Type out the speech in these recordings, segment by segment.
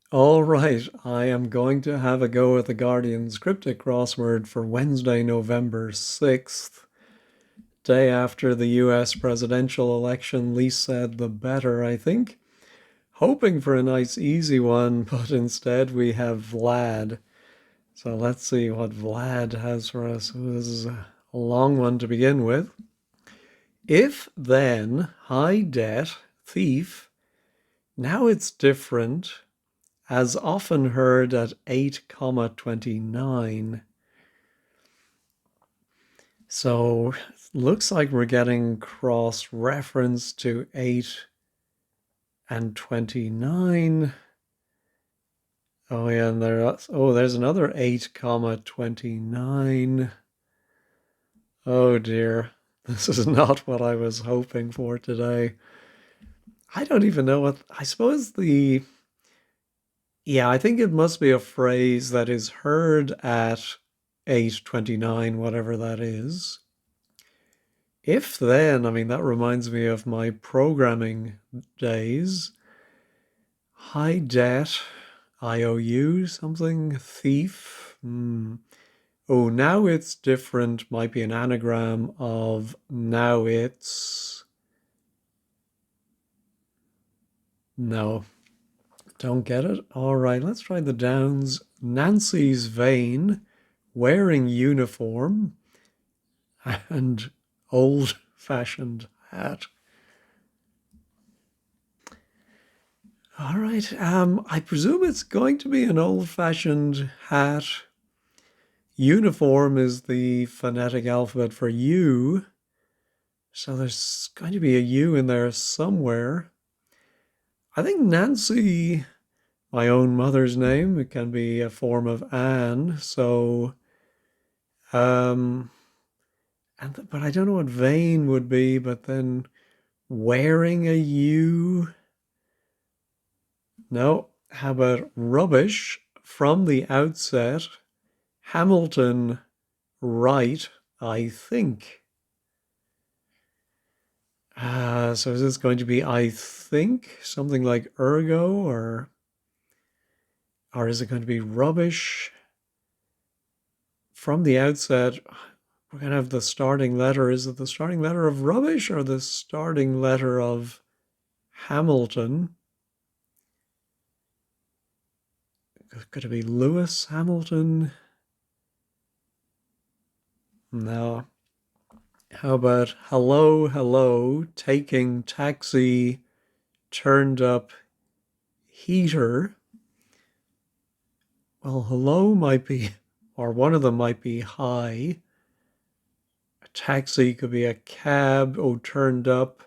All right, I am going to have a go at the Guardian's Cryptic Crossword for Wednesday, November 6th, day after the US presidential election. Least said, the better, I think. Hoping for a nice, easy one, but instead we have Vlad. So let's see what Vlad has for us. This is a long one to begin with. If then, high debt, thief, now it's different, as often heard at 8,29. So it looks like we're getting cross reference to 8 and 29. Oh yeah, and there's another 8,29. Oh dear. This is not what I was hoping for today. I don't even know what I suppose the yeah, I think it must be a phrase that is heard at 829, whatever that is. If then, I mean, that reminds me of my programming days. High debt, IOU, something, thief. Oh, now it's different, might be an anagram of now it's. No, don't get it. All right, let's try the downs. Nancy's vain, wearing uniform, and old-fashioned hat. All right. I presume it's going to be an old-fashioned hat. Uniform is the phonetic alphabet for U, so there's going to be a U in there somewhere. I think Nancy, my own mother's name, it can be a form of Anne. So, um, but I don't know what vain would be. But then wearing a U. No, how about rubbish from the outset? Hamilton, right, I think. So is this going to be I think? Something like ergo or is it going to be rubbish? From the outset, we're going to have the starting letter. Is it the starting letter of rubbish or the starting letter of Hamilton? Could it be Lewis Hamilton? No. How about hello, hello, taking taxi, turned up heater? Well, hello might be, or one of them might be hi. A taxi could be a cab, oh, turned up.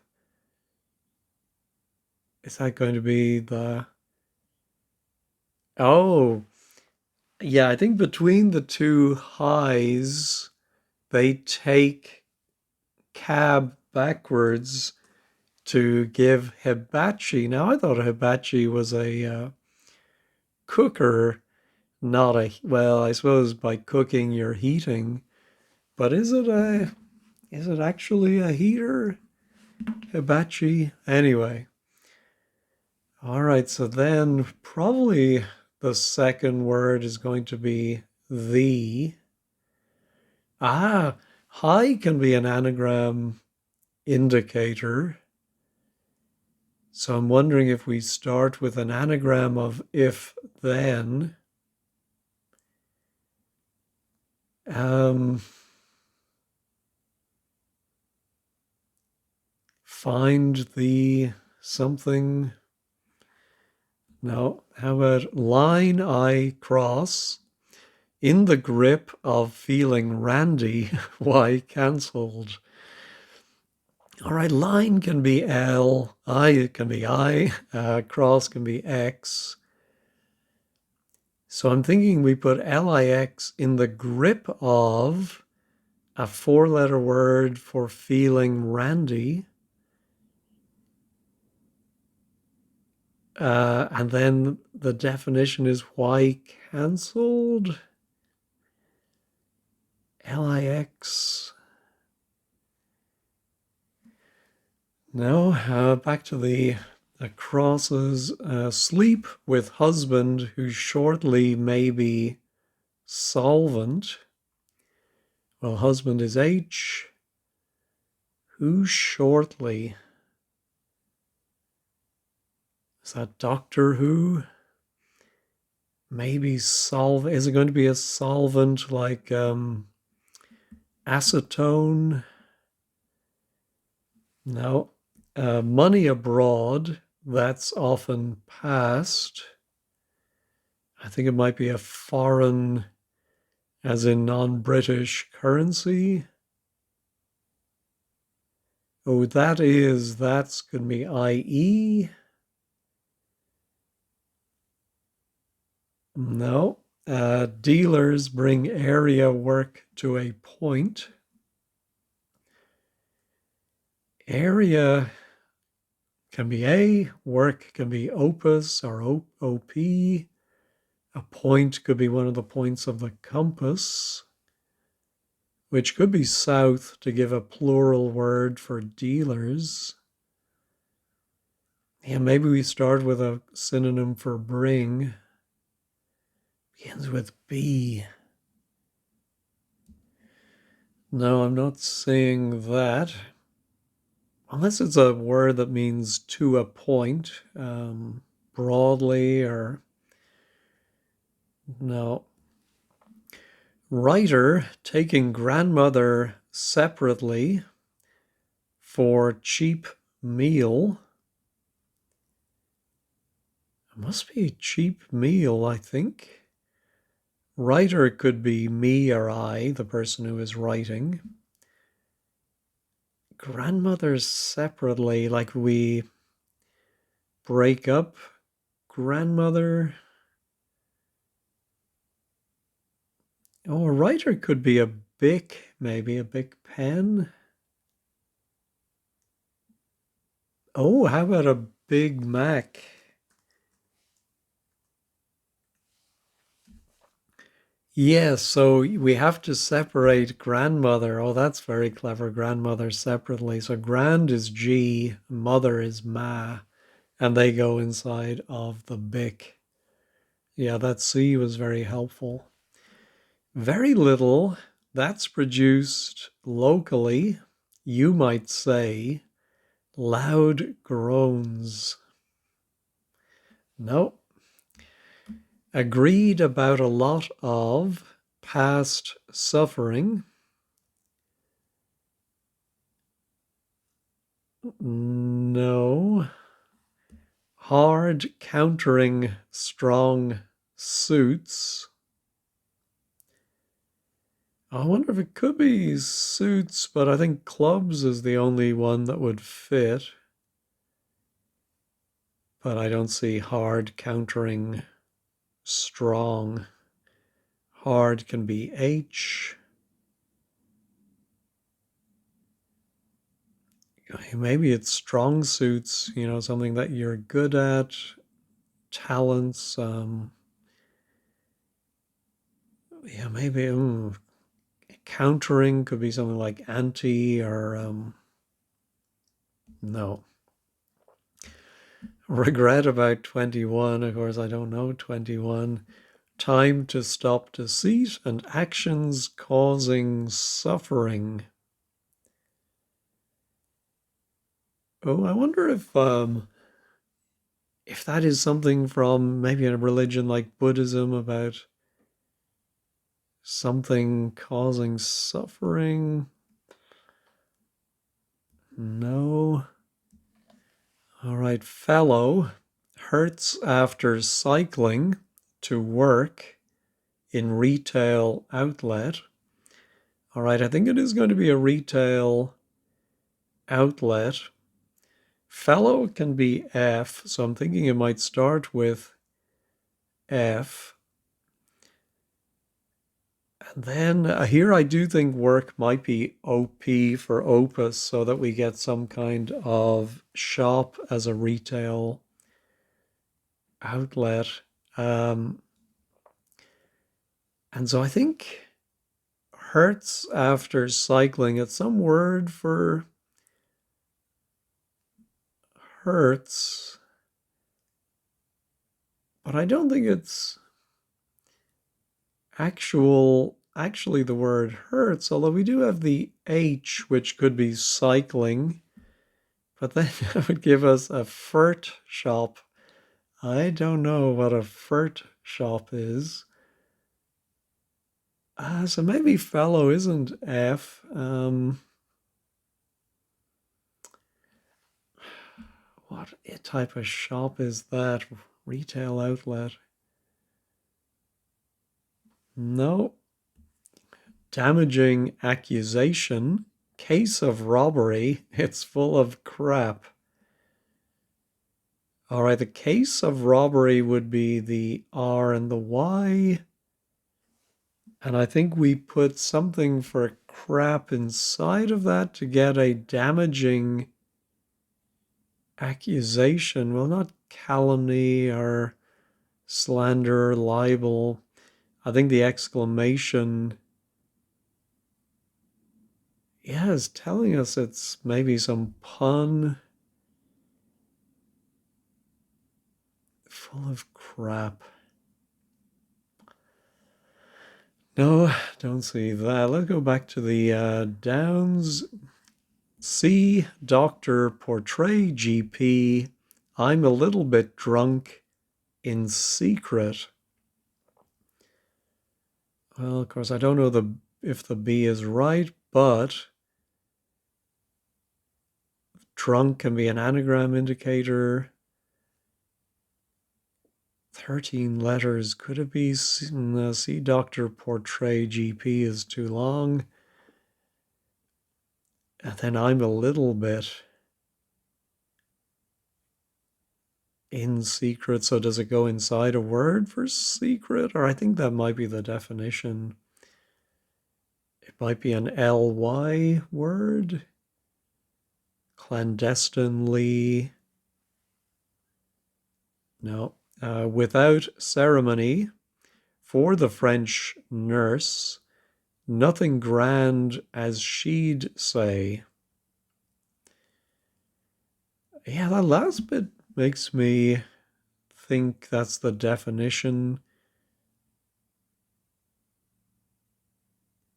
Is that going to be the. Oh, yeah, I think between the two highs, they take cab backwards to give hibachi. Now, I thought hibachi was a cooker, not a, well, I suppose by cooking you're heating, but is it actually a heater? Hibachi? Anyway. All right, so then probably the second word is going to be the. Ah, high can be an anagram indicator. So I'm wondering if we start with an anagram of if then. Um, find the something. No, how about line I cross in the grip of feeling randy? Why cancelled? All right, line can be L, I can be I, cross can be X. So I'm thinking we put LIX in the grip of a four-letter word for feeling randy. And then the definition is why cancelled? LIX. No, back to the crosses sleep with husband who shortly may be solvent. Well, husband is H. Who shortly? Is that Doctor Who? Maybe Is it going to be a solvent like acetone? No. Money abroad, that's often past. I think it might be a foreign, as in non-British currency. Oh, that's going to be IE. No. Dealers bring area work to a point. Area can be A, work can be opus or OP. A point could be one of the points of the compass, which could be south to give a plural word for dealers. Yeah, maybe we start with a synonym for bring. Begins with B. No, I'm not saying that. Unless it's a word that means to a point, broadly, or no. Writer taking grandmother separately for cheap meal. It must be cheap meal, I think. Writer could be me or I, the person who is writing. Grandmothers separately, like we break up. Grandmother. Oh, a writer could be a Bic, maybe a Bic pen. Oh, how about a Big Mac? Yes, so we have to separate grandmother. Oh, that's very clever. Grandmother separately. So grand is G, mother is ma, and they go inside of the Bic. Yeah, that C was very helpful. Very little. That's produced locally. You might say loud groans. No. Agreed about a lot of past suffering. No. Hard countering strong suits. I wonder if it could be suits, but I think clubs is the only one that would fit. But I don't see hard countering strong. Hard can be H. Maybe it's strong suits, something that you're good at, talents. Yeah, maybe countering could be something like anti or no. Regret about 21. Of course, I don't know 21. Time to stop deceit and actions causing suffering. Oh, I wonder if that is something from maybe a religion like Buddhism about something causing suffering. No. All right, fellow hurts after cycling to work in retail outlet. All right, I think it is going to be a retail outlet. Fellow can be F, so I'm thinking it might start with F. And then here I do think work might be OP for opus, so that we get some kind of shop as a retail outlet. And so I think hurts after cycling, it's some word for hurts. but I don't think it's actually the word hurts, although we do have the H, which could be cycling, but then that would give us a furt shop. I don't know what a furt shop is. So maybe fellow isn't F. What type of shop is that? Retail outlet? No. Damaging accusation. Case of robbery. It's full of crap. All right, the case of robbery would be the R and the Y. And I think we put something for crap inside of that to get a damaging accusation. Well, not calumny or slander or libel. I think the exclamation, yeah, is telling us it's maybe some pun. Full of crap. No, don't see that. Let's go back to the downs. See doctor portray GP. I'm a little bit drunk in secret. Well, of course, I don't know if the B is right, but drunk can be an anagram indicator. 13 letters. Could it be see doctor portray GP is too long? And then I'm a little bit in secret. So does it go inside a word for secret? Or I think that might be the definition. It might be an ly word. Clandestinely. No. Without ceremony. For the French nurse. Nothing grand as she'd say. Yeah, that last bit makes me think that's the definition.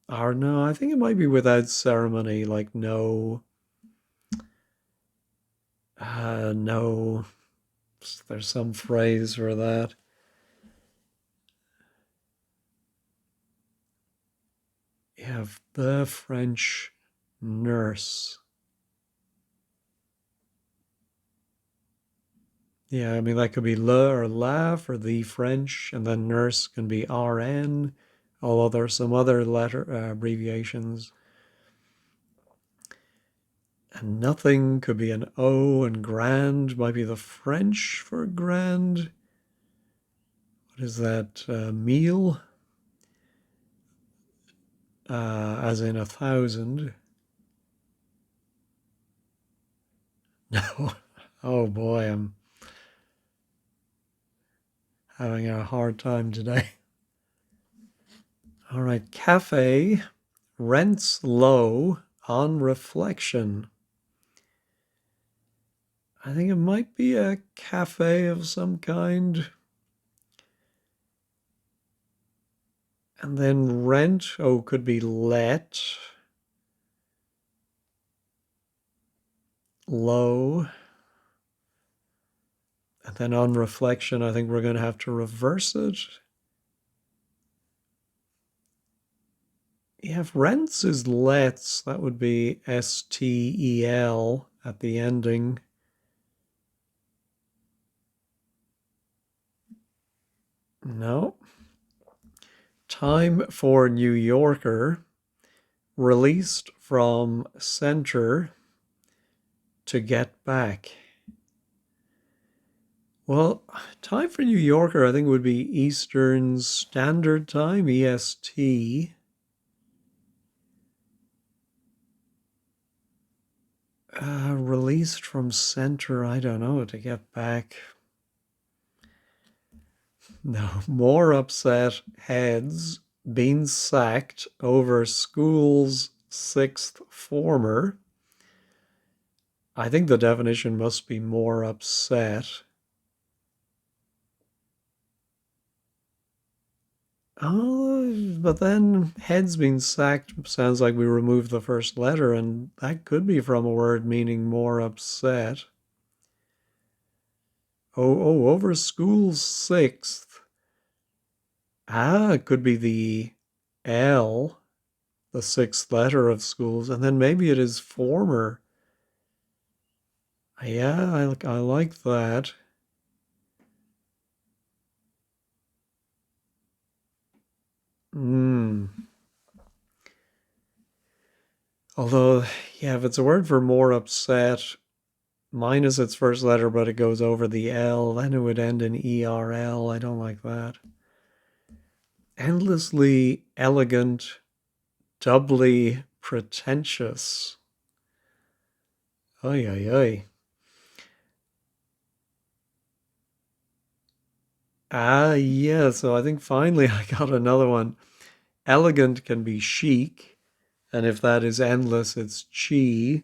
Or no, I think it might be without ceremony, like no. No. There's some phrase for that. You have the French nurse. Yeah, I mean, that could be le or la for the French, and then nurse can be RN, although there's some other letter abbreviations. And nothing could be an O, and grand might be the French for grand. What is that? Meal? As in 1,000. No. Oh boy, I'm having a hard time today. All right, cafe, rents low on reflection. I think it might be a cafe of some kind. And then rent, could be let. Low. And then on reflection, I think we're going to have to reverse it. Yeah, if rents is lets, that would be STEL at the ending. No. Time for New Yorker, released from center to get back. Well, time for New Yorker, I think, would be Eastern Standard Time, EST. Released from center, I don't know, to get back. No, more upset heads being sacked over school's sixth former. I think the definition must be more upset. Oh, but then head's been sacked sounds like we removed the first letter, and that could be from a word meaning more upset. Over school's sixth. It could be the L, the sixth letter of schools, and then maybe it is former. Yeah, I like that. Hmm. Although, yeah, if it's a word for more upset, minus its first letter, but it goes over the L, then it would end in ERL. I don't like that. Endlessly elegant, doubly pretentious. Oy, oy, oy. Yeah, so I think finally I got another one. Elegant can be chic, and if that is endless, it's chi.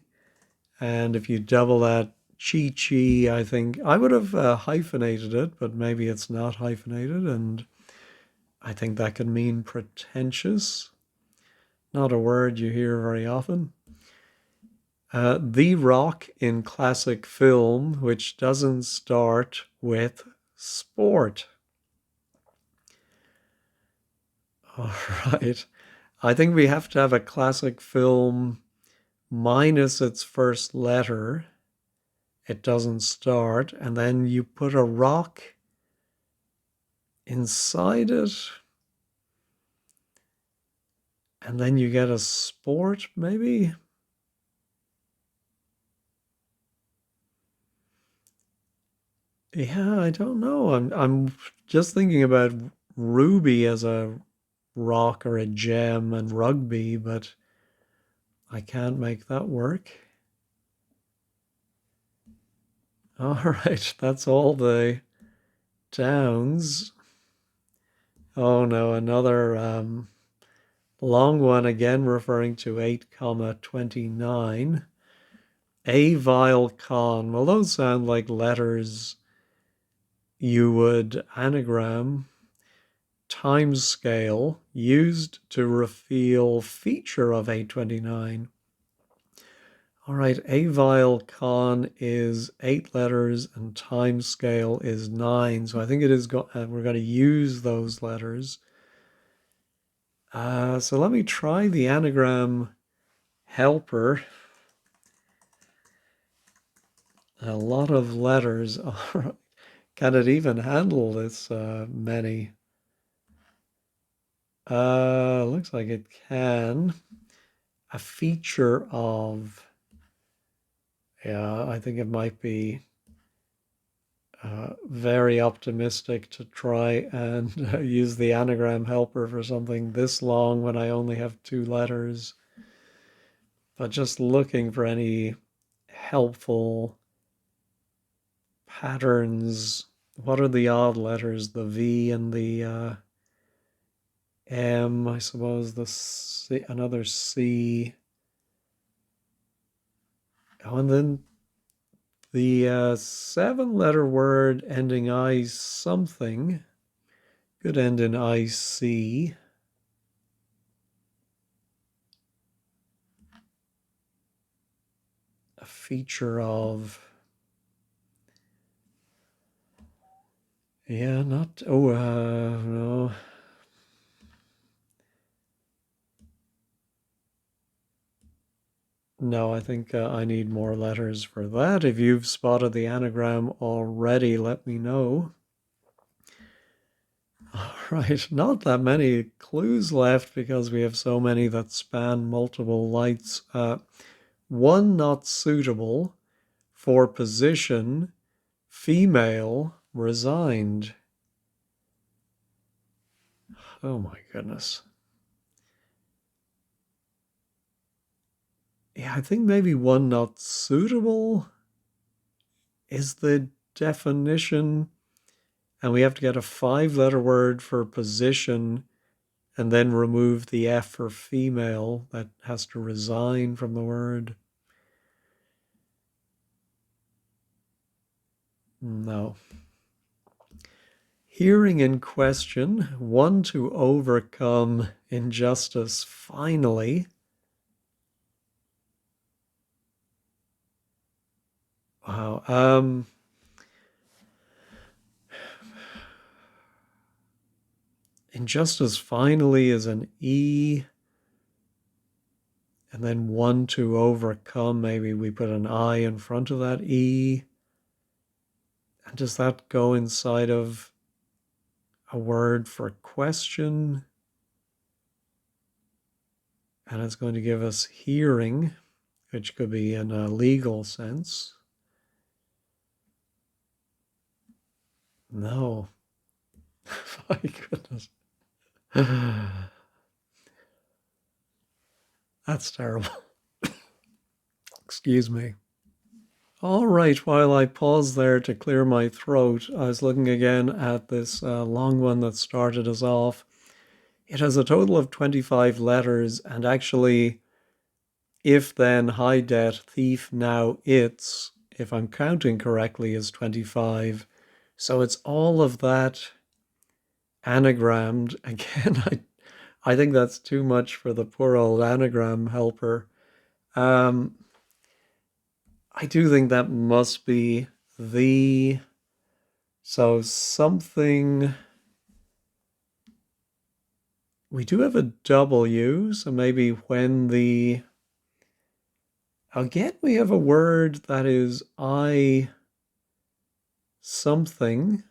And if you double that, chi chi, I think I would have hyphenated it, but maybe it's not hyphenated, and I think that could mean pretentious. Not a word you hear very often. The Rock in classic film, which doesn't start with sport. All right. I think we have to have a classic film minus its first letter. It doesn't start. And then you put a rock inside it. And then you get a sport, maybe? Yeah, I don't know. I'm just thinking about ruby as a rock or a gem and rugby, but I can't make that work. All right, that's all the downs. Oh no, another long one again referring to 8 comma 29. Avile con. Well, those sound like letters you would anagram. Time scale used to reveal feature of 829. All right, avile con is 8 letters and time scale is 9. So I think it is we're going to use those letters. So let me try the anagram helper. A lot of letters. Can it even handle this many? Looks like it can. A feature of, yeah, I think it might be very optimistic to try and use the anagram helper for something this long when I only have 2 letters. But just looking for any helpful patterns. What are the odd letters? The V and the M, I suppose, the C, another C. Oh, and then the 7 letter word ending I something could end in IC. A feature of, yeah, not, no. No, I think I need more letters for that. If you've spotted the anagram already, let me know. All right, not that many clues left because we have so many that span multiple lights. One not suitable for position, female, resigned. Oh my goodness. Yeah, I think maybe one not suitable is the definition. And we have to get a 5 letter word for position and then remove the F for female. That has to resign from the word. No. hearing in question, one to overcome injustice finally. Wow. Injustice finally is an E. And then one to overcome, maybe we put an I in front of that E. And does that go inside of a word for question? And it's going to give us hearing, which could be in a legal sense. No. My goodness. That's terrible. Excuse me. All right, while I pause there to clear my throat, I was looking again at this long one that started us off. It has a total of 25 letters, and actually, if then, high debt, thief, now it's, if I'm counting correctly, is 25. So it's all of that anagrammed. Again, I think that's too much for the poor old anagram helper. I do think that must be the, so something, we do have a W, so maybe when the, again, we have a word that is I something.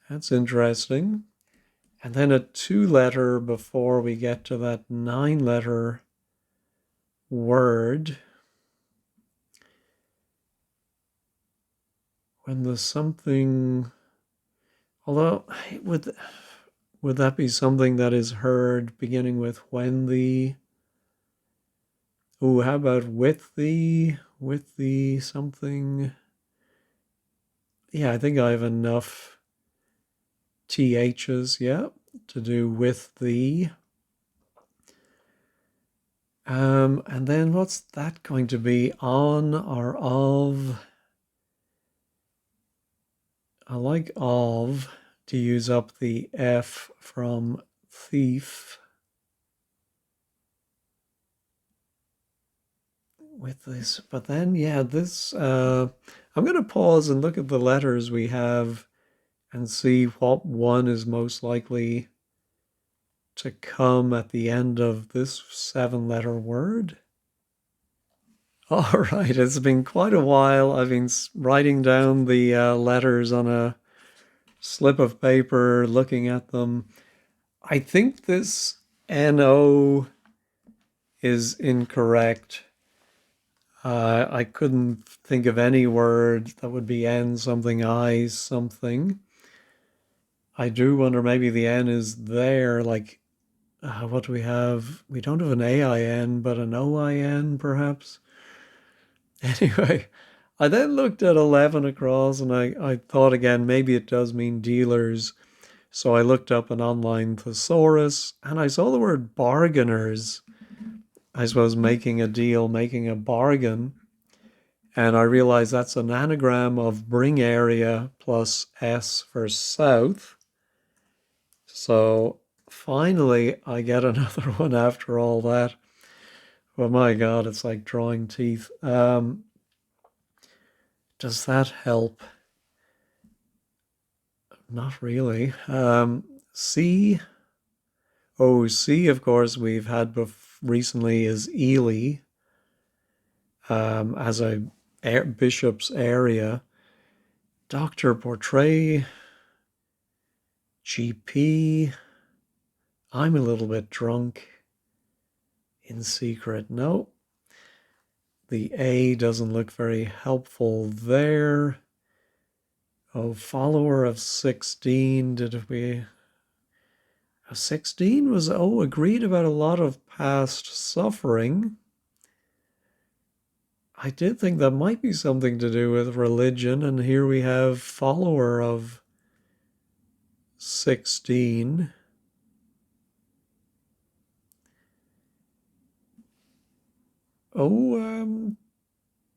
That's interesting. And then a 2-letter before we get to that 9-letter word. When the something, although would that be something that is heard beginning with when the, how about with the something? Yeah, I think I have enough THs, yeah, to do with the. And then what's that going to be? On or of? I like of to use up the F from thief. With this, but then, yeah, this, I'm going to pause and look at the letters we have and see what one is most likely to come at the end of this 7-letter word. All right, it's been quite a while. I've been writing down the letters on a slip of paper, looking at them. I think this NO is incorrect. I couldn't think of any word that would be N something, I something. I do wonder maybe the N is there, like, what do we have? We don't have an AIN, but an OIN perhaps. Anyway, I then looked at 11 across and I thought again, maybe it does mean dealers. So I looked up an online thesaurus and I saw the word bargainers. I suppose making a deal, making a bargain. And I realized that's an anagram of bring area plus S for south. So finally, I get another one after all that. Well, my God, it's like drawing teeth. Does that help? Not really. C. Oh, C, of course, we've had recently is Ely as a bishop's area. Doctor portray. GP. I'm a little bit drunk. In secret. No. The A doesn't look very helpful there. Oh, follower of 16. Did we... 16 was, agreed about a lot of past suffering. I did think that might be something to do with religion, and here we have follower of 16.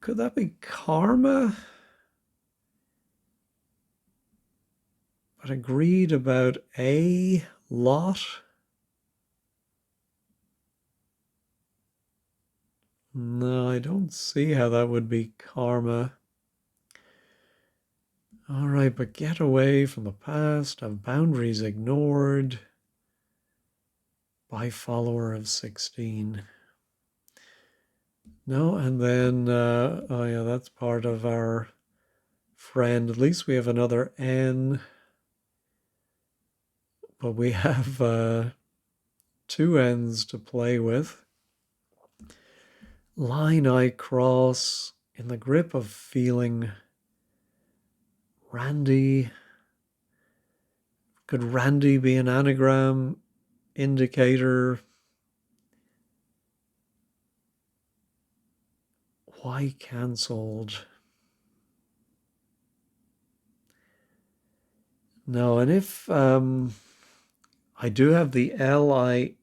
Could that be karma? but agreed about a lot. No, I don't see how that would be karma. All right, but get away from the past, have boundaries ignored by follower of 16. No, and then, oh yeah, that's part of our friend. At least we have another N, but we have two N's to play with. Line I cross in the grip of feeling. Randy. Could Randy be an anagram indicator? Why cancelled? No, and if I do have the LIX.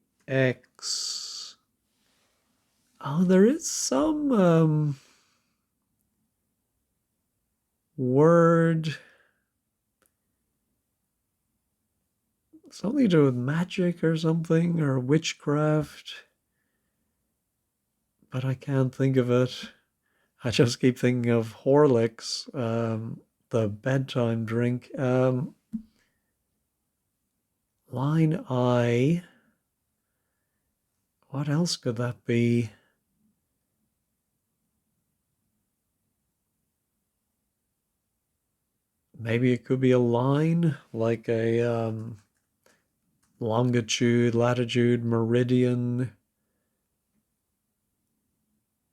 Oh, there is some word, something to do with magic or something, or witchcraft, but I can't think of it. I just keep thinking of Horlicks, the bedtime drink. Line I. What else could that be? Maybe it could be a line, like a longitude, latitude, meridian.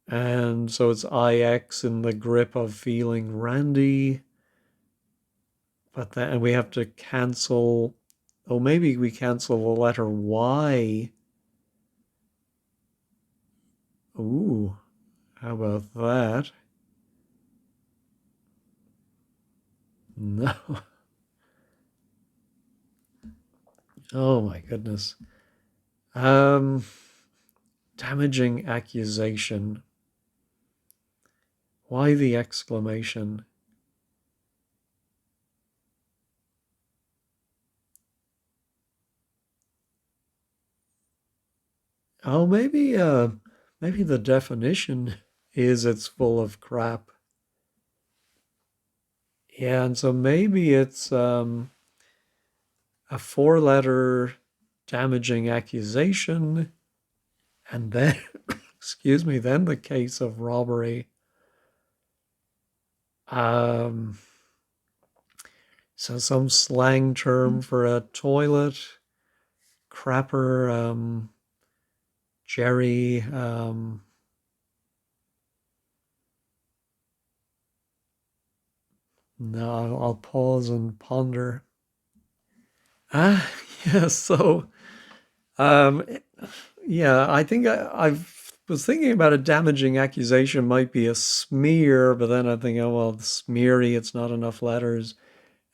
And so it's IX in the grip of feeling Randy. But then we have to cancel. Oh, maybe we cancel the letter Y. Ooh, how about that? No. Oh my goodness. Damaging accusation. Why the exclamation? Oh, maybe the definition is it's full of crap. Yeah, and so maybe it's a four-letter damaging accusation, and then, excuse me, then the case of robbery. So some slang term for a toilet, crapper, Jerry. No, I'll pause and ponder. Ah, yeah. So, um, yeah, I think I've was thinking about a damaging accusation might be a smear, but then I think, oh well, smeary, it's not enough letters.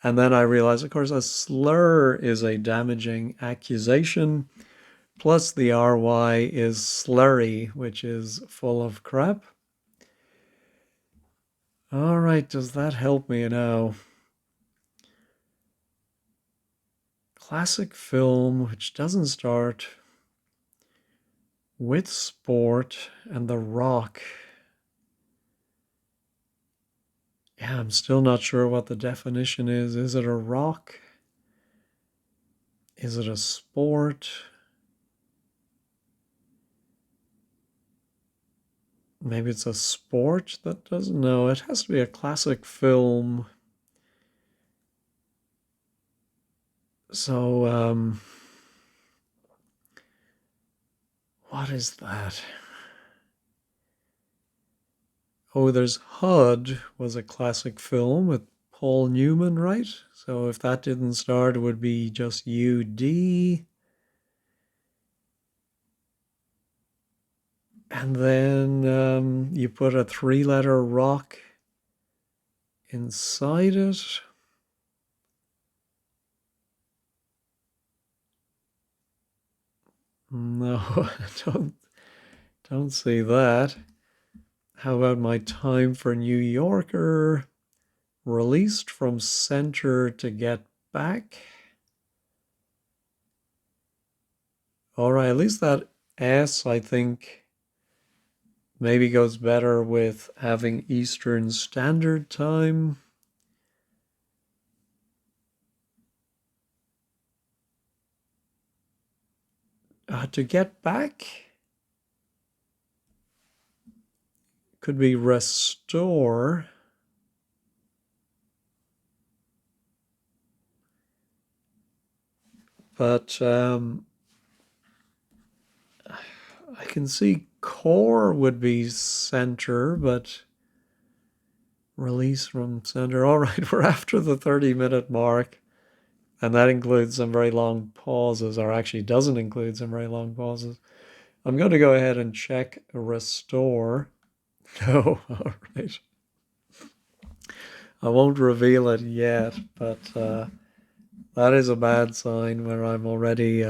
And then I realized, of course, a slur is a damaging accusation, plus the RY is slurry, which is full of crap. All right, does that help me now? Classic film, which doesn't start with sport and The Rock. Yeah, I'm still not sure what the definition is. Is it a rock? Is it a sport? Maybe it's a sport that doesn't know. It has to be a classic film. So, what is that? Oh, there's HUD was a classic film with Paul Newman, right? So if that didn't start, it would be just UD. And then you put a three-letter rock inside it. No, don't see that. How about my time for New Yorker? Released from center to get back. All right, at least that S, I think, maybe goes better with having Eastern Standard Time. To get back could be restore. But I can see core would be center, but release from center. All right, we're after the 30-minute mark, and that includes some very long pauses, or actually doesn't include some very long pauses. I'm going to go ahead and check restore. No, all right. I won't reveal it yet, but that is a bad sign where I'm already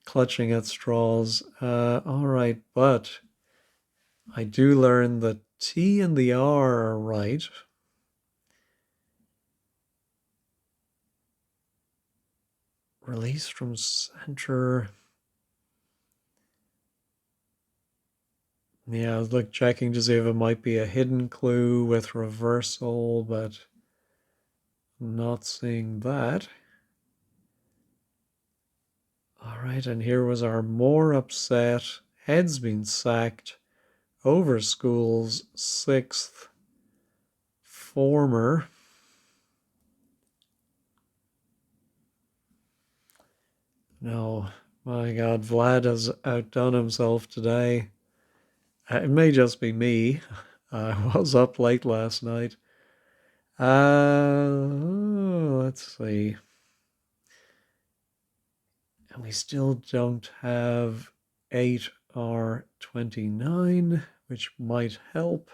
clutching at straws. All right, but I do learn the T and the R are right. Release from center. Yeah, I was checking to see if it might be a hidden clue with reversal, but I'm not seeing that. All right, and here was our more upset, heads been sacked, over school's sixth former. No, my God, Vlad has outdone himself today. It may just be me. I was up late last night. Let's see. And we still don't have 8R29, which might help.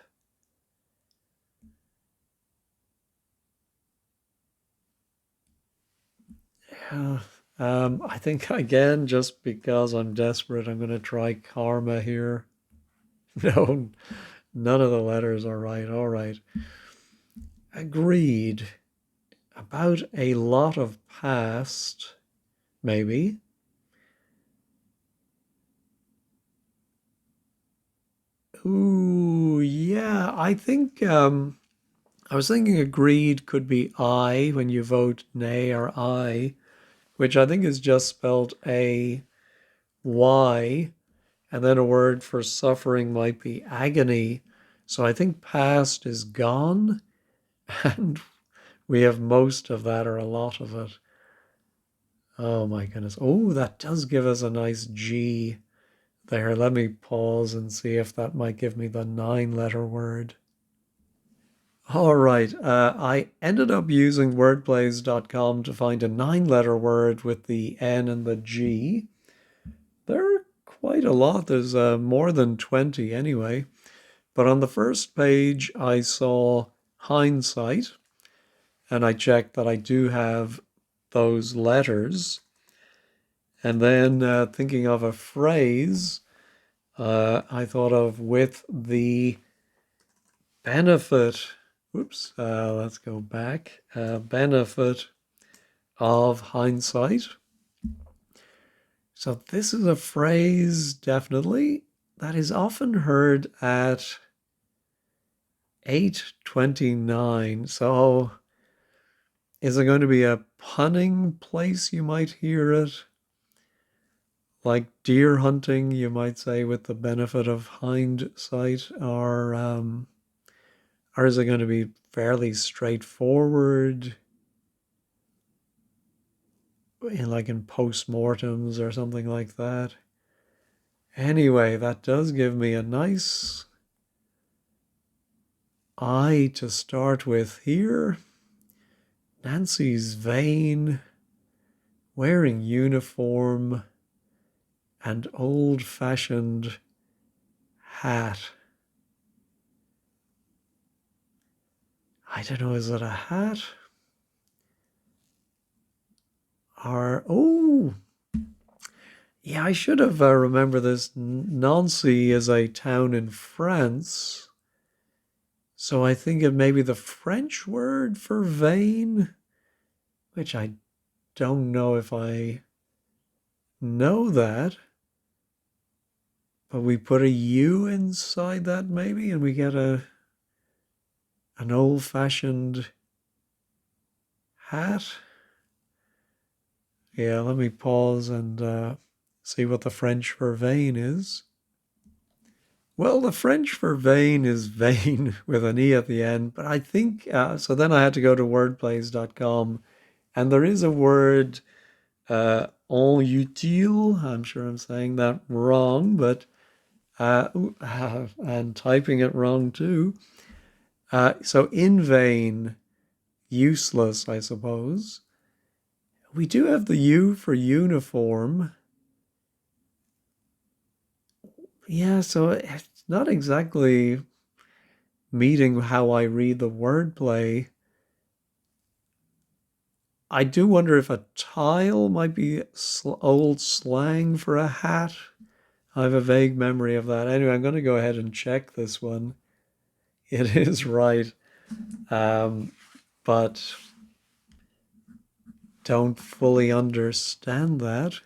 Yeah. I think again, just because I'm desperate, I'm going to try karma here. No, none of the letters are right. All right. Agreed. About a lot of past, maybe. Ooh, yeah. I think I was thinking agreed could be I when you vote nay or I, which I think is just spelled A Y, and then a word for suffering might be agony. So I think past is gone, and we have most of that or a lot of it. Oh my goodness. Oh, that does give us a nice G there. Let me pause and see if that might give me the 9-letter word. All right. I ended up using wordplays.com to find a 9-letter word with the N and the G. There are quite a lot. There's more than 20 anyway. But on the first page, I saw hindsight, and I checked that I do have those letters. And then thinking of a phrase, I thought of with the benefit, let's go back, benefit of hindsight. So this is a phrase, definitely, that is often heard at 8:29. So is it going to be a punning place you might hear it? Like deer hunting, you might say, with the benefit of hindsight, or is it going to be fairly straightforward, like in postmortems or something like that? Anyway, that does give me a nice I to start with here. Nancy's vain, wearing uniform, and old-fashioned hat. I don't know, is it a hat? Or, oh, yeah, I should have remembered this. Nancy is a town in France. So I think it may be the French word for vain. which I don't know if I know that, but we put a U inside that maybe, and we get an old-fashioned hat. Yeah, let me pause and see what the French for vein is. Well, the French for vein is vein with an E at the end, but I think so. Then I had to go to wordplays.com, and there is a word en utile. I'm sure I'm saying that wrong, but and typing it wrong too. So in vain, useless, I suppose. We do have the U for uniform. Yeah, so it's not exactly meeting how I read the wordplay. I do wonder if a tile might be old slang for a hat. I have a vague memory of that. Anyway, I'm going to go ahead and check this one. It is right, but don't fully understand that.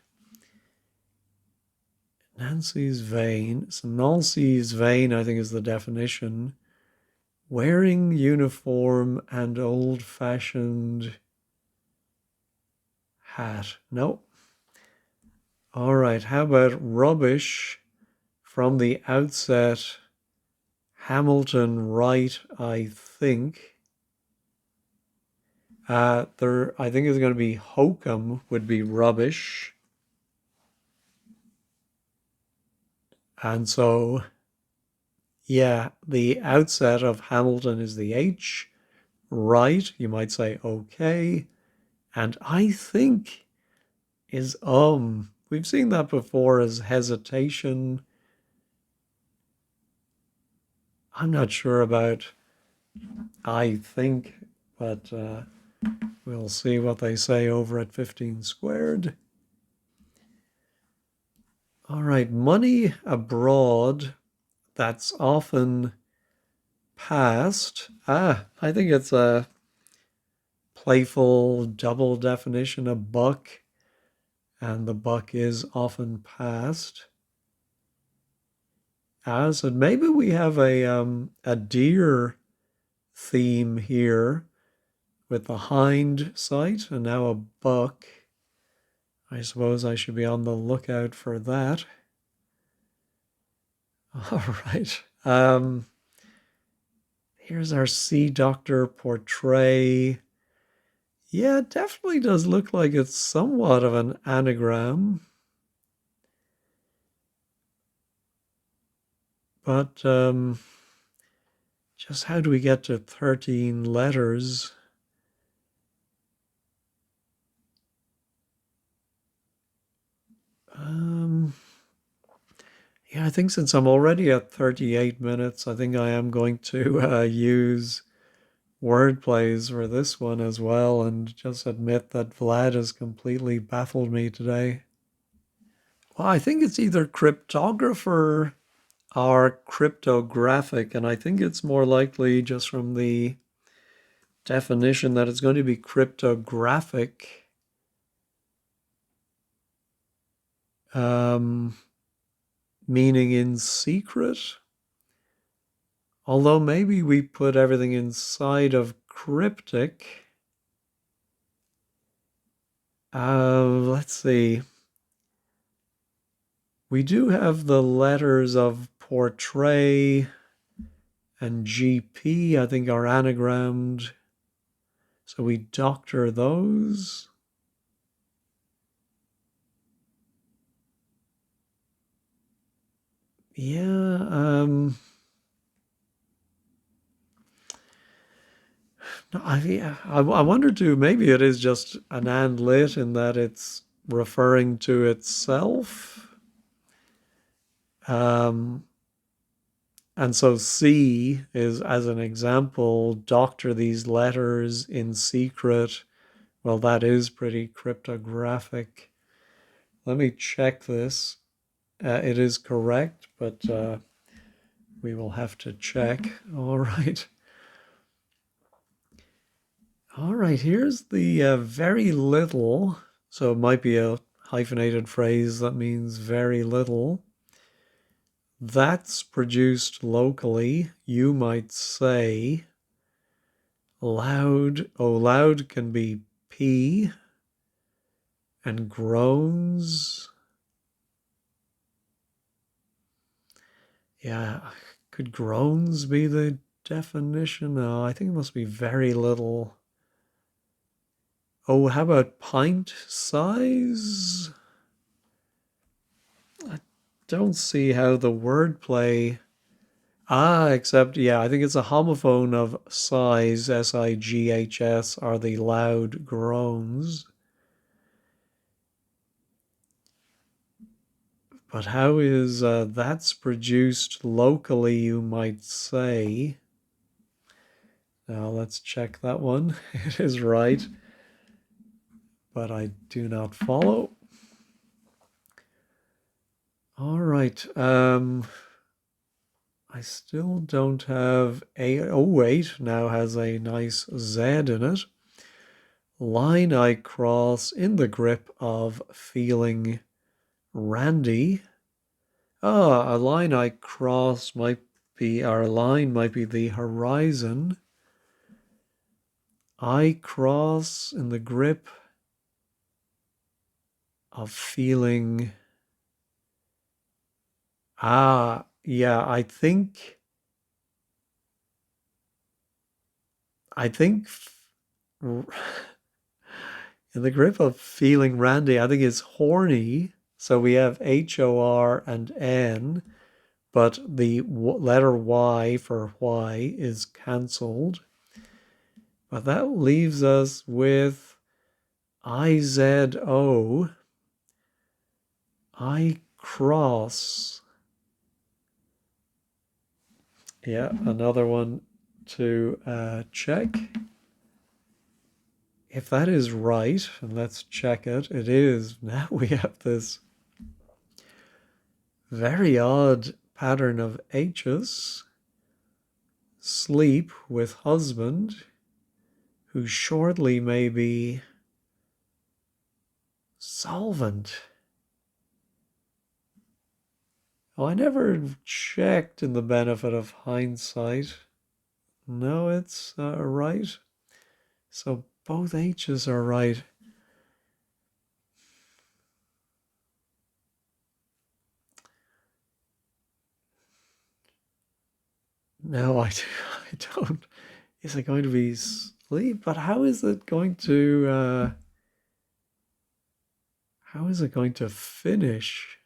Nancy's vein. So Nancy's vein, I think, is the definition. Wearing uniform and old-fashioned hat. Nope. All right. How about rubbish from the outset? Hamilton right, I think. I think it's going to be hokum would be rubbish. And so, yeah, the outset of Hamilton is the H. Right, you might say okay. And I think is We've seen that before as hesitation. I'm not sure about I think, but we'll see what they say over at 15 squared. All right, money abroad that's often past. I think it's a playful double definition of buck, and the buck is often past. So maybe we have a deer theme here with the hind sight and now a buck. I suppose I should be on the lookout for that. All right. Here's our sea doctor portray. Yeah, it definitely does look like it's somewhat of an anagram. But just how do we get to 13 letters? Yeah, I think since I'm already at 38 minutes, I think I am going to use word plays for this one as well and just admit that Vlad has completely baffled me today. Well, I think it's either cryptographer or cryptographic, and I think it's more likely just from the definition that it's going to be cryptographic. Meaning in secret. Although maybe we put everything inside of cryptic. Let's see. We do have the letters of portray and GP, I think, are anagrammed. So we doctor those. Yeah, no, I wonder too, maybe it is just an and lit in that it's referring to itself. And so C is, as an example, doctor these letters in secret. Well, that is pretty cryptographic. Let me check this. It is correct, but we will have to check. All right. All right, here's the very little. So it might be a hyphenated phrase that means very little. That's produced locally. You might say loud. Oh, loud can be P, and groans. Yeah, could groans be the definition? No, I think it must be very little. Oh, how about pint size? I don't see how the wordplay. Ah, except, yeah, I think it's a homophone of sighs, Sighs, are the loud groans. But how is that's produced locally, you might say? Now let's check that one. It is right, but I do not follow. All right. I still don't have a. Oh, wait, now has a nice Z in it. Line I cross in the grip of feeling randy. Ah, a line I cross might be, our line might be the horizon. I cross in the grip of feeling. Ah, yeah, I think in the grip of feeling randy, I think it's horny. So we have HOR and N, but the letter Y for why is cancelled. But that leaves us with IZO. I cross. Yeah, another one to check. If that is right, and let's check it, it is. Now we have this very odd pattern of H's. Sleep with husband, who shortly may be solvent. Oh, I never checked in the benefit of hindsight. No, it's right. So both H's are right. No, I don't. Is it going to be sleep? But how is it going to? How is it going to finish?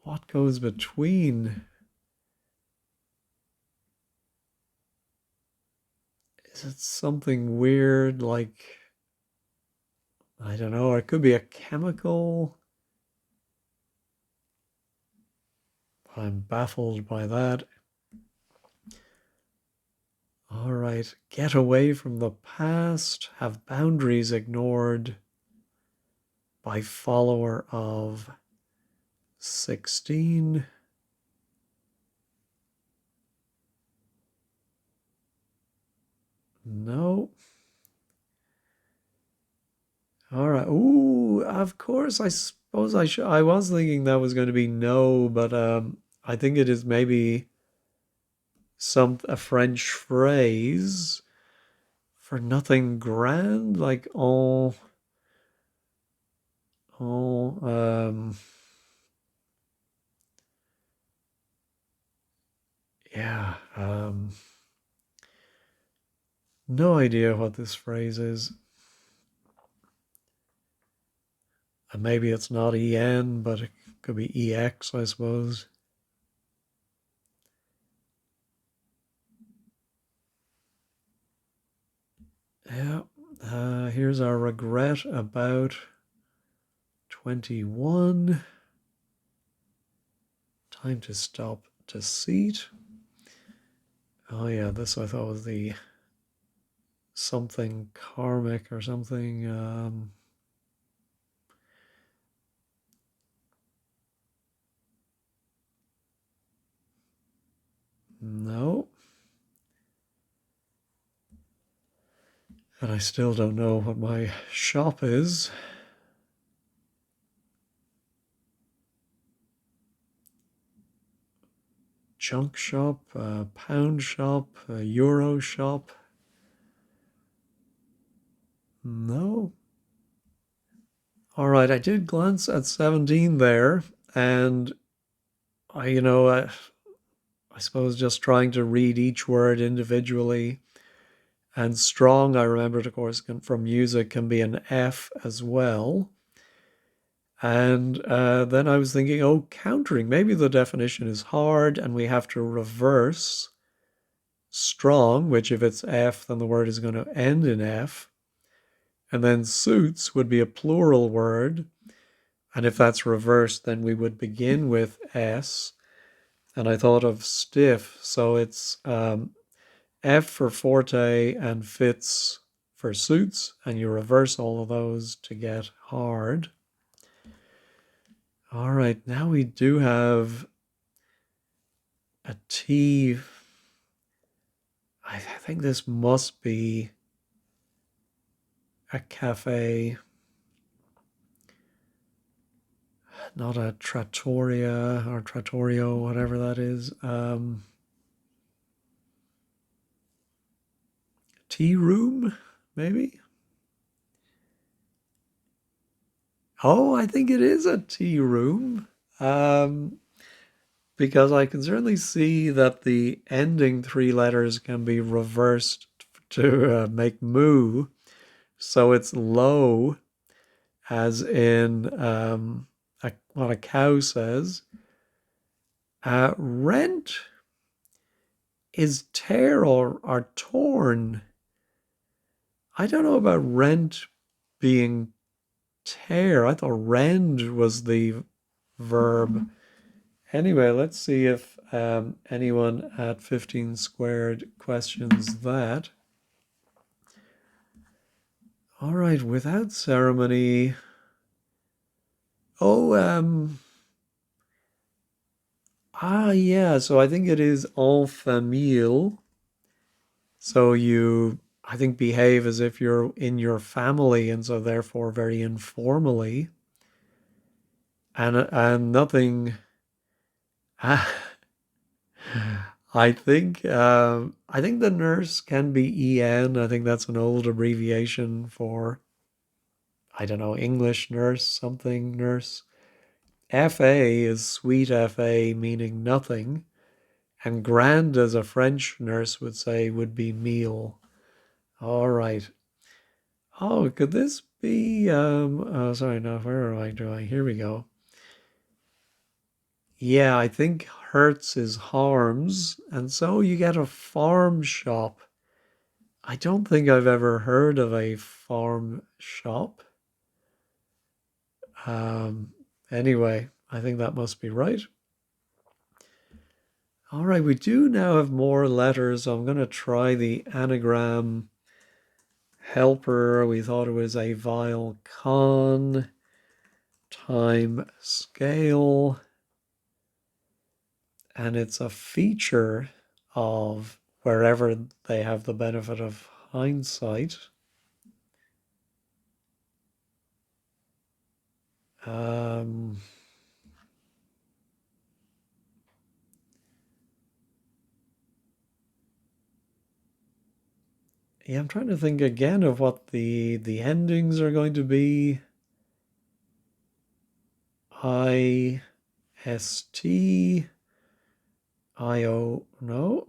What goes between? Is it something weird like, I don't know, or it could be a chemical? I'm baffled by that. All right, get away from the past, have boundaries ignored by follower of 16. No. All right. Ooh, of course. I suppose I should. I was thinking that was going to be no, but I think it is maybe a French phrase for nothing grand, like all. Yeah. No idea what this phrase is. And maybe it's not en, but it could be ex, I suppose. Yeah. Here's our regret about 21. Time to stop deceit. Oh yeah, this I thought was the something karmic or something. No. And I still don't know what my shop is. Junk shop, pound shop, euro shop. No. All right, I did glance at 17 there, and I suppose just trying to read each word individually. And strong, I remembered, of course, from music can be an F as well. And then I was thinking, oh, countering. Maybe the definition is hard and we have to reverse strong, which if it's F, then the word is going to end in F. And then suits would be a plural word. And if that's reversed, then we would begin with S. And I thought of stiff. So it's F for forte and fits for suits. And you reverse all of those to get hard. All right, now we do have a T. I think this must be a cafe, not a trattoria or trattorio, whatever that is. Tea room, maybe? Oh, I think it is a tea room. Because I can certainly see that the ending three letters can be reversed to make moo. So it's low, as in what a cow says. Rent is tear or torn. I don't know about rent being tear. I thought rend was the verb. Anyway, let's see if anyone at 15 Squared questions that. All right, without ceremony. Oh, yeah, so I think it is en famille. So you, I think, behave as if you're in your family, and so therefore very informally. And nothing. I think the nurse can be EN. I think that's an old abbreviation for, I don't know, English nurse, something nurse. FA is sweet FA, meaning nothing. And grand, as a French nurse would say, would be meal. All right. Oh, could this be, oh, sorry, no, where am I doing? Here we go. Yeah, I think hurts is harms. And so you get a farm shop. I don't think I've ever heard of a farm shop. Anyway, I think that must be right. All right, we do now have more letters. So I'm going to try the anagram helper. We thought it was a vile con. Time scale. And it's a feature of wherever they have the benefit of hindsight. Yeah, I'm trying to think again of what the endings are going to be. I S T I O, no,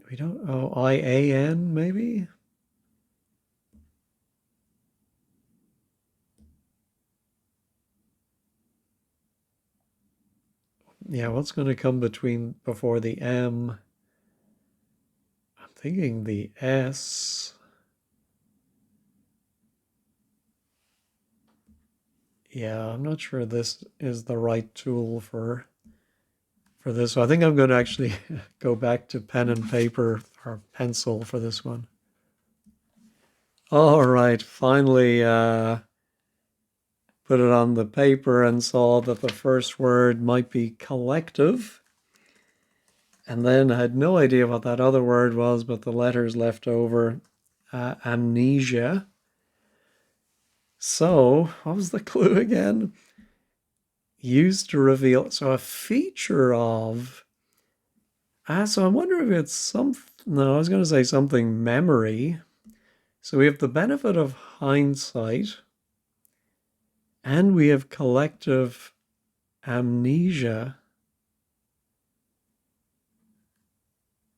we don't. Oh, I A N maybe. Yeah, what's going to come before the M? I'm thinking the S. Yeah, I'm not sure this is the right tool for this. So I think I'm going to actually go back to pen and paper or pencil for this one. All right, finally put it on the paper and saw that the first word might be collective. And then I had no idea what that other word was, but the letters left over. amnesia. So, what was the clue again? Used to reveal, so a feature of, so I wonder if it's no, I was going to say something memory. So we have the benefit of hindsight and we have collective amnesia.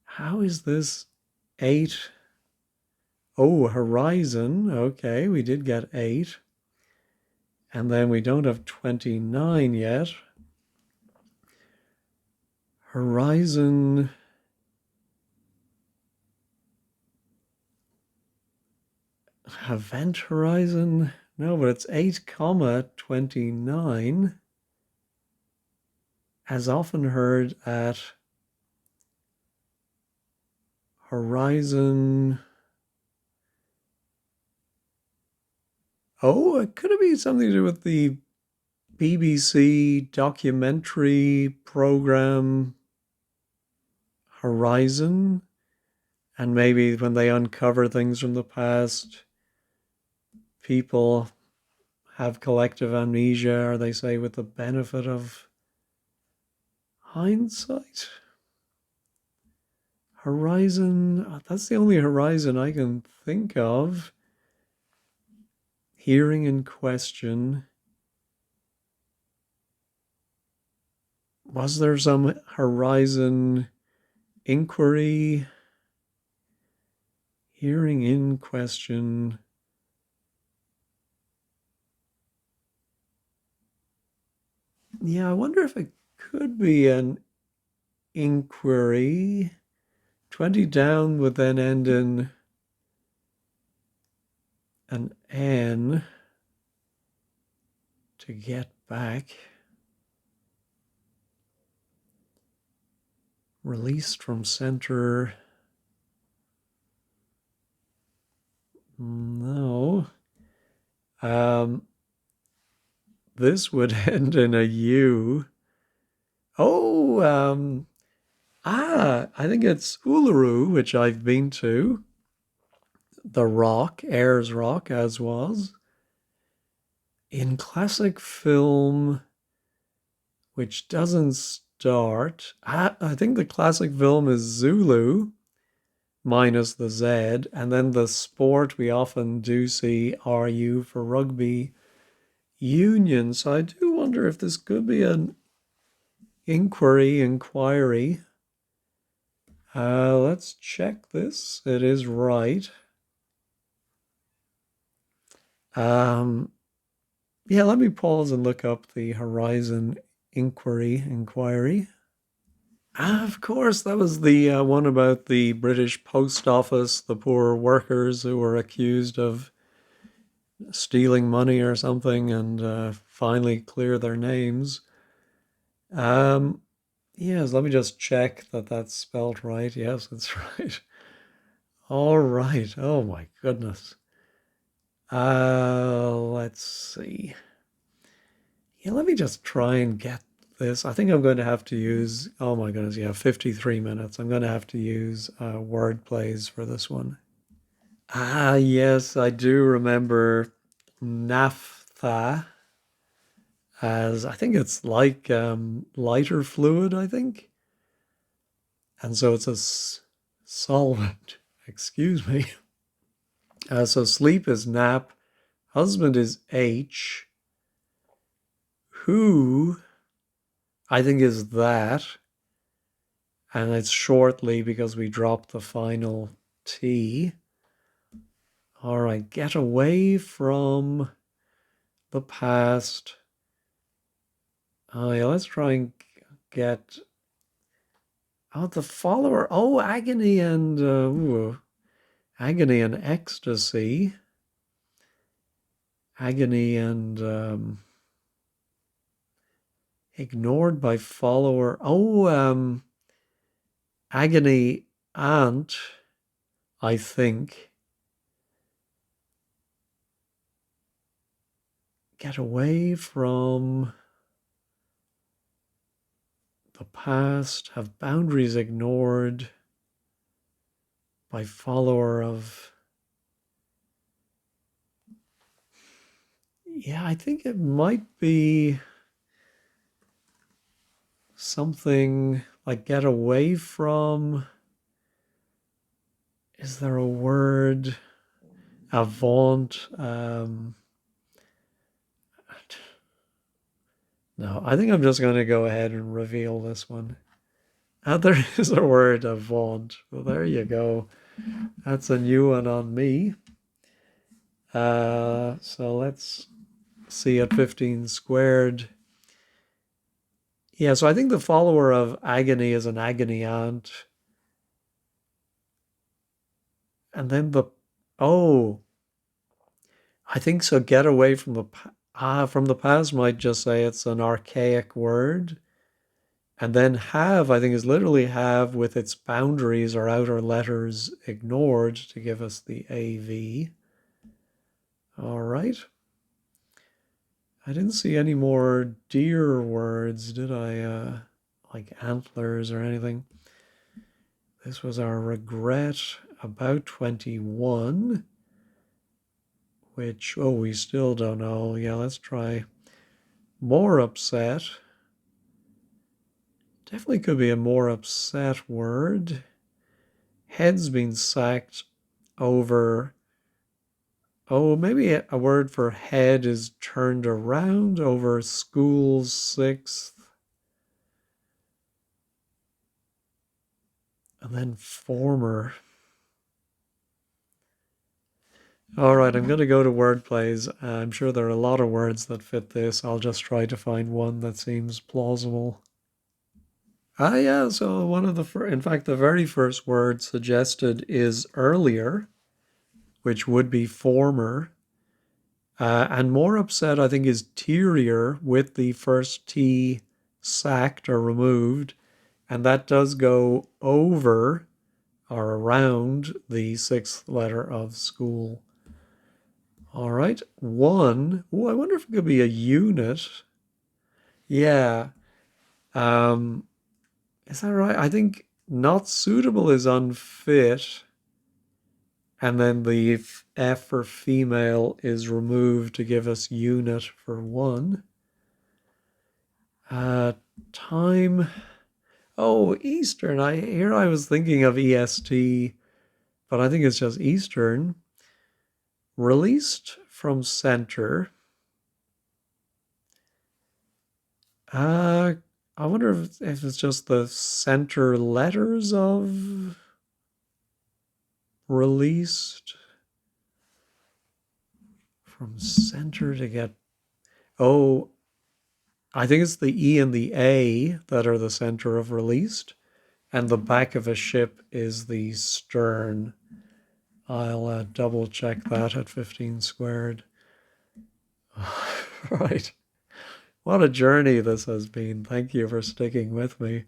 How is this 8? Oh, horizon. Okay, we did get 8. And then we don't have 29 yet. Horizon. Event horizon. No, but it's 8 comma 29. As often heard at horizon. Oh, it could it be something to do with the BBC documentary program Horizon? And maybe when they uncover things from the past, people have collective amnesia, or they say with the benefit of hindsight. Horizon, that's the only horizon I can think of. Hearing in question. Was there some horizon inquiry? Hearing in question. Yeah, I wonder if it could be an inquiry. 20 down would then end in an N to get back. Released from center. No. This would end in a U. Oh, I think it's Uluru, which I've been to. The Rock, Ayers Rock, as was. In classic film, which doesn't start. I think the classic film is Zulu, minus the Z, and then the sport we often do see RU for rugby union. So I do wonder if this could be an inquiry. Let's check this. It is right. Yeah, let me pause and look up the Horizon inquiry. Of course, that was the one about the British Post Office, the poor workers who were accused of stealing money or something and finally clear their names. Yes, let me just check that that's spelled right. Yes, that's right. All right. Oh my goodness. Let's see. Yeah, let me just try and get this. I think I'm going to have to use, oh my goodness, yeah, 53 minutes. I'm going to have to use word plays for this one. Yes, I do remember naphtha as, I think it's like lighter fluid, I think. And so it's a solvent. Excuse me. So sleep is nap. Husband is H. Who, I think, is that. And it's shortly because we dropped the final T. All right, get away from the past. Oh, yeah, let's try and get. Oh, the follower. Oh, agony and ecstasy. Agony and ignored by follower. Oh, agony aunt, I think. Get away from the past, have boundaries ignored by follower of Yeah, I think it might be something like get away from. Is there a word? Avant. No, I think I'm just going to go ahead and reveal this one. There is a word, avant. Well, there you go. That's a new one on me. So let's see at 15 squared. Yeah, so I think the follower of agony is an agony aunt. And then oh, I think so. Get away from from the past might just say it's an archaic word. And then have, I think, is literally have with its boundaries or outer letters ignored to give us the AV. All right. I didn't see any more deer words, did I? Like antlers or anything. This was our regret about 21, which, oh, we still don't know. Yeah, let's try more upset. Definitely could be a more upset word. Head's been sacked over. Oh, maybe a word for head is turned around over school's sixth. And then former. All right, I'm going to go to word plays. I'm sure there are a lot of words that fit this. I'll just try to find one that seems plausible. Ah, yeah, so one of in fact, the very first word suggested is earlier, which would be former. And more upset, I think, is tearier with the first T sacked or removed. And that does go over or around the sixth letter of school. All right, one. Oh, I wonder if it could be a unit. Yeah. Um, is that right? I think not suitable is unfit. And then the F for female is removed to give us unit for one. Time. Oh, Eastern. I was thinking of EST, but I think it's just Eastern. Released from center. I wonder if it's just the center letters of released from center to get. Oh, I think it's the E and the A that are the center of released, and the back of a ship is the stern. I'll double check that at 15 squared. Right. What a journey this has been. Thank you for sticking with me.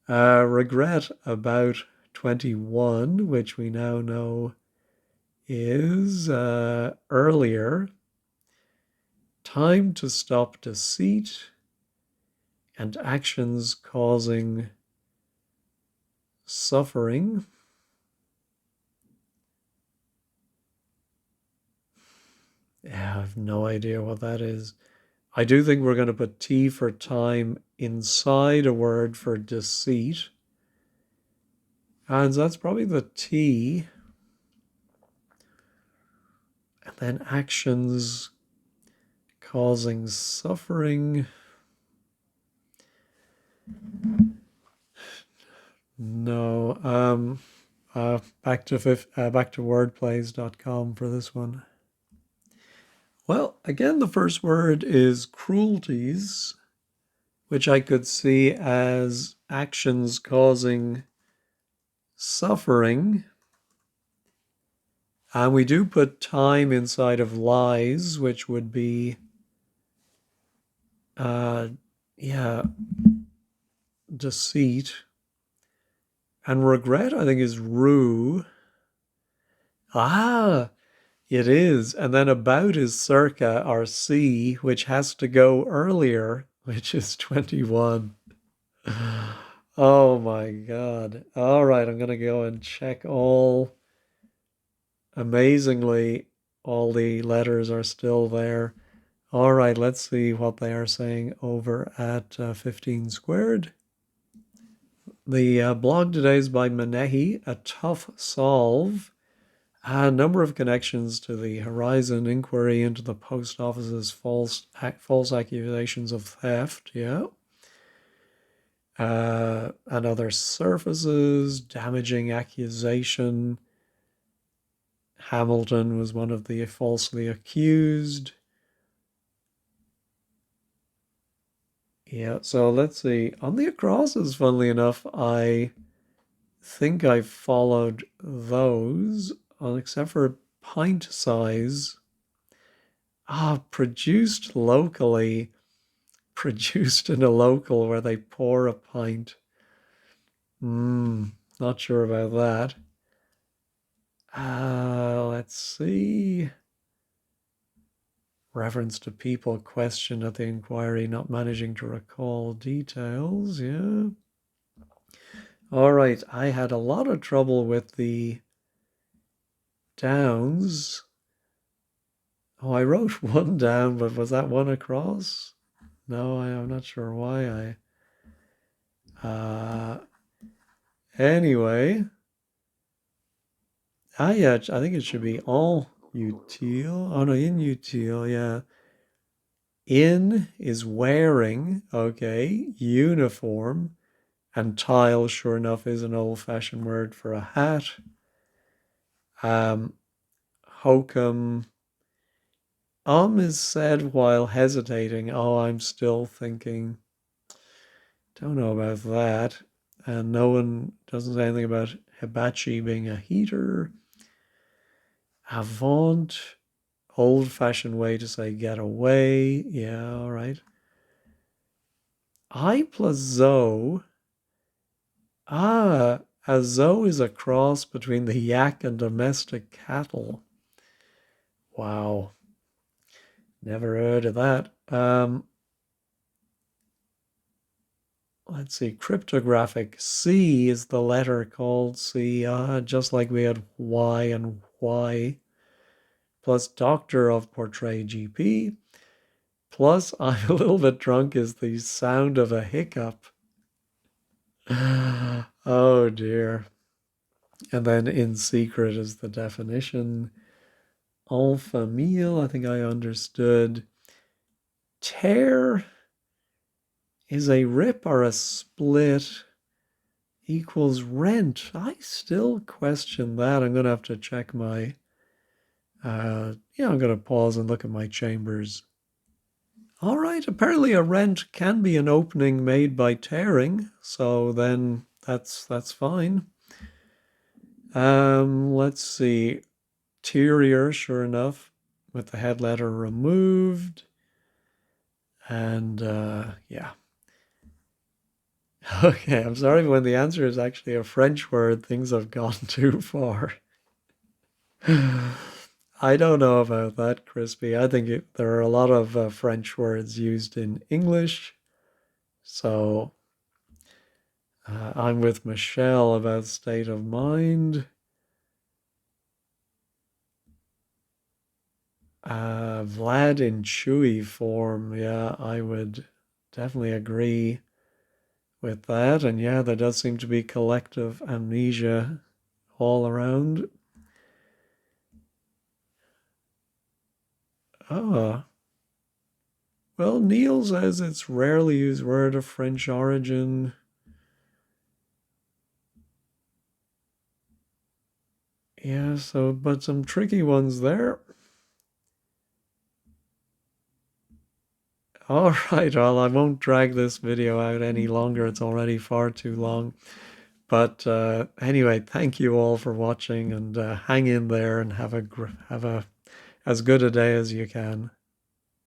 Regret about 21, which we now know is earlier. Time to stop deceit and actions causing suffering. Yeah, I have no idea what that is. I do think we're going to put T for time inside a word for deceit. And that's probably the T. And then actions causing suffering. No. Back to wordplays.com for this one. Well, again, the first word is cruelties, which I could see as actions causing suffering. And we do put time inside of lies, which would be, yeah, deceit. And regret, I think, is rue. Ah, it is. And then about is circa, or C, which has to go earlier, which is 21. Oh my God. All right, I'm going to go and check all. Amazingly, all the letters are still there. All right, let's see what they are saying over at 15 squared. The blog today is by Manehi, A Tough Solve. A number of connections to the Horizon inquiry into the post office's false accusations of theft. Yeah. And other surfaces, damaging accusation. Hamilton was one of the falsely accused. Yeah, so let's see. On the acrosses, funnily enough, I think I followed those, except for pint size. Produced locally. Produced in a local where they pour a pint. Not sure about that. Let's see. Reference to people questioned at the inquiry, not managing to recall details. Yeah. All right. I had a lot of trouble with the downs. Oh, I wrote one down, but was that one across? No, I'm not sure why anyway. Yeah, I think it should be all utile. Oh no, in utile, yeah. In is wearing, okay, uniform, and tile, sure enough, is an old-fashioned word for a hat. Hokum. Is said while hesitating. Oh, I'm still thinking. Don't know about that. And no one doesn't say anything about hibachi being a heater. Avant, old-fashioned way to say get away. Yeah, all right. I plus zo. A zo is a cross between the yak and domestic cattle. Wow. Never heard of that. Let's see. Cryptographic C is the letter called C, just like we had Y and Y. Plus doctor of portray GP. Plus I'm a little bit drunk is the sound of a hiccup. Oh dear. And then in secret is the definition. En famille, I think I understood. Tear is a rip or a split equals rent. I still question that. I'm going to have to check my, I'm going to pause and look at my chambers. All right, apparently a rent can be an opening made by tearing, so then that's fine. Let's see. Interior, sure enough, with the head letter removed. And yeah. Okay, I'm sorry, but when the answer is actually a French word, things have gone too far. I don't know about that, Crispy. I think there are a lot of French words used in English. So I'm with Michelle about state of mind. Vlad in Chewy form. Yeah, I would definitely agree with that. And yeah, there does seem to be collective amnesia all around. Well, Neil says it's rarely used word of French origin. Yeah, so, but some tricky ones there. All right, well, I won't drag this video out any longer. It's already far too long. But anyway, thank you all for watching, and hang in there and have a as good a day as you can.